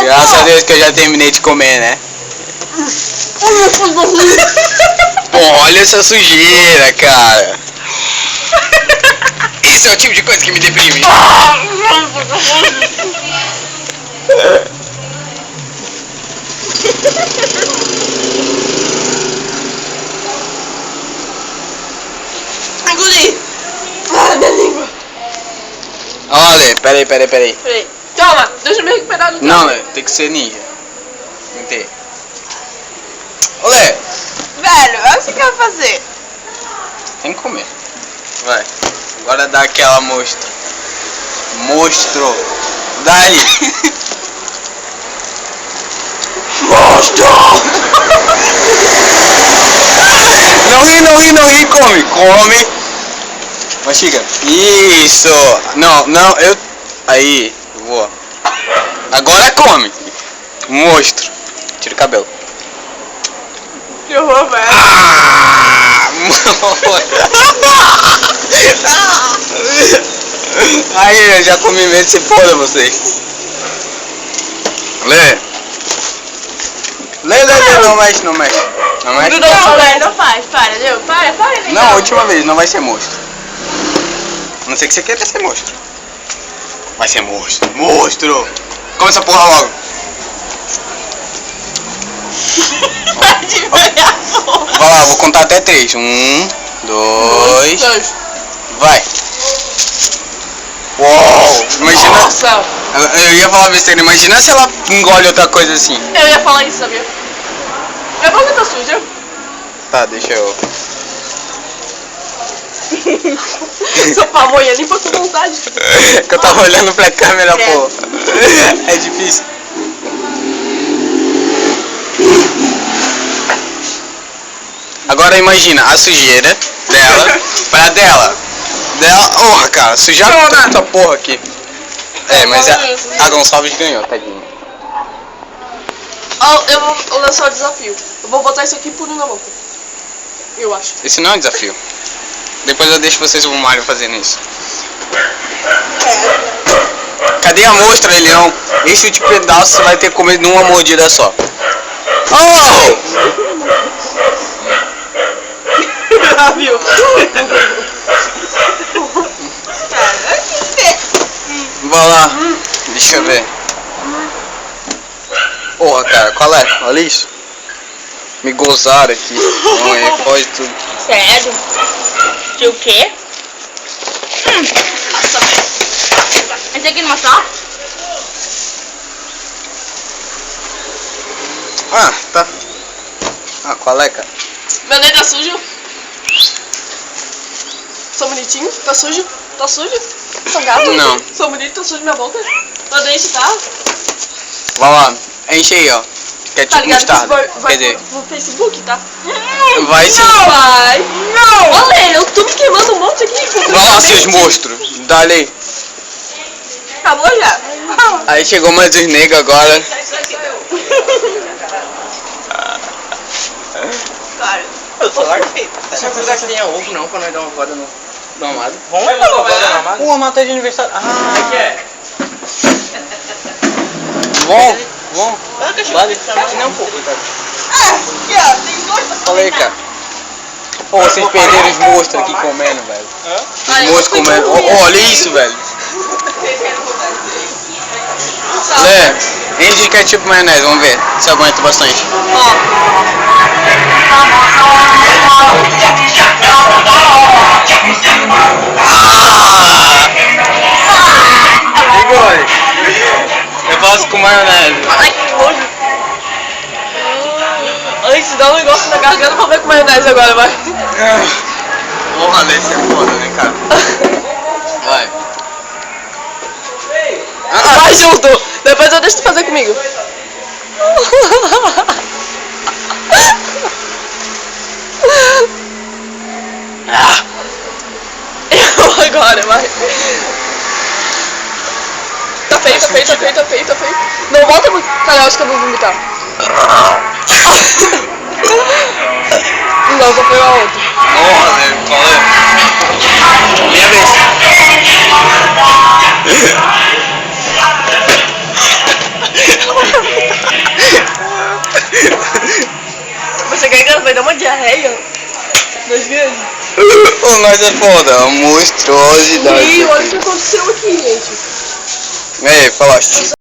Graças a Deus que eu já terminei de comer, né? Pô, olha essa sujeira, cara. Esse é o tipo de coisa que me deprime. Engoli! Ah, minha língua! Olha, peraí. Peraí. Toma, deixa eu me recuperar do Não, tem que ser ninja. Tem que ter. Olé, Velho, é o que você quer fazer? tem que comer. Vai. Agora dá aquela mostra. Monstro. Daí. Monstro! Não ri, come. Mastiga. Isso. Não, eu... Aí, voa. Agora come. Monstro. Tira o cabelo. Que horror, velho. Aí, eu já comi mesmo, se foda vocês. Lê, não mexe. Não mexe. Não, velho, não faz. Para, deu. Para. Não, última vez, não vai ser monstro. A não ser que você queira ser monstro. Vai ser monstro. Monstro! Come essa porra logo. Vai lá, vou contar até 3. 1, 2. Vai. Uou! Imagina. Nossa. Eu ia falar besteira, imagina se ela engole outra coisa assim. Eu ia falar isso, sabia? Minha boca tá suja. Tá, deixa eu. Seu pavor ia limpa com vontade. Que eu tava olhando pra câmera, pô. É difícil. Agora imagina a sujeira dela pra dela. Porra, cara, sujar toda essa porra aqui. É, mas a Gonçalves ganhou, tadinho. Eu vou lançar o desafio. Eu vou botar isso aqui puro na boca. Eu acho. Esse não é um desafio. Depois eu deixo vocês o Mario fazendo isso. Cadê a mostra, ele não? Esse de pedaço você vai ter que comer numa mordida só. Oh! Viu? Vai lá. Deixa eu ver. Porra, cara, qual é? Olha isso. Me gozaram aqui. Não, pode tudo. Sério? De o quê? Esse aqui não mostrar? Ah, tá. Ah, qual é, cara? Meu dedo tá sujo. Sou bonitinho? Tá sujo? Tá sujo? Sou gato? Não. Sou bonito? Tá sujo minha boca? Meu dente tá? Vai lá. Enche aí, ó. Que é Tá tipo ligado? mostarda. Vai Quer dizer, pro Facebook, tá? vai sim. Não vai! Não! Olha, eu tô me queimando um monte aqui. Vai lá, seus monstros. Dá-lhe aí. Acabou já? Aí chegou mais os negros agora. Cara, Eu tô perfeito. Deixa eu pensar que tenha ovo não, pra nós dar uma roda no Amado. Vamos dar uma roda no amado? Pô, mata de aniversário. Ah, que é? Bom. Vale. Não, pô. aqui ó, tem dois pra Fala aí, cara. Pô, vocês perderam os monstros aqui comendo, velho. Os Olha, monstros eu fui comendo. dormir. Olha isso, velho. Lê, enche de ketchup e maionese, vamos ver se eu aguento bastante. Igor, eu faço com maionese. Ai, que nojo. Ai, se dá um negócio na garganta pra ver com maionese agora, vai. Porra, deve ser foda, né, cara? Vai. Vai junto! Depois eu deixo tu fazer comigo. Eu agora, vai. Tá feio. Não volta muito. Cara, eu acho que eu vou vomitar. Não, Foi a outra. Valeu, valeu. Minha vez. Você quer que ela vai dar uma diarreia? 2 vezes? O nós é foda, a monstruosidade. E olha o que aconteceu aqui, gente. E aí, falaste.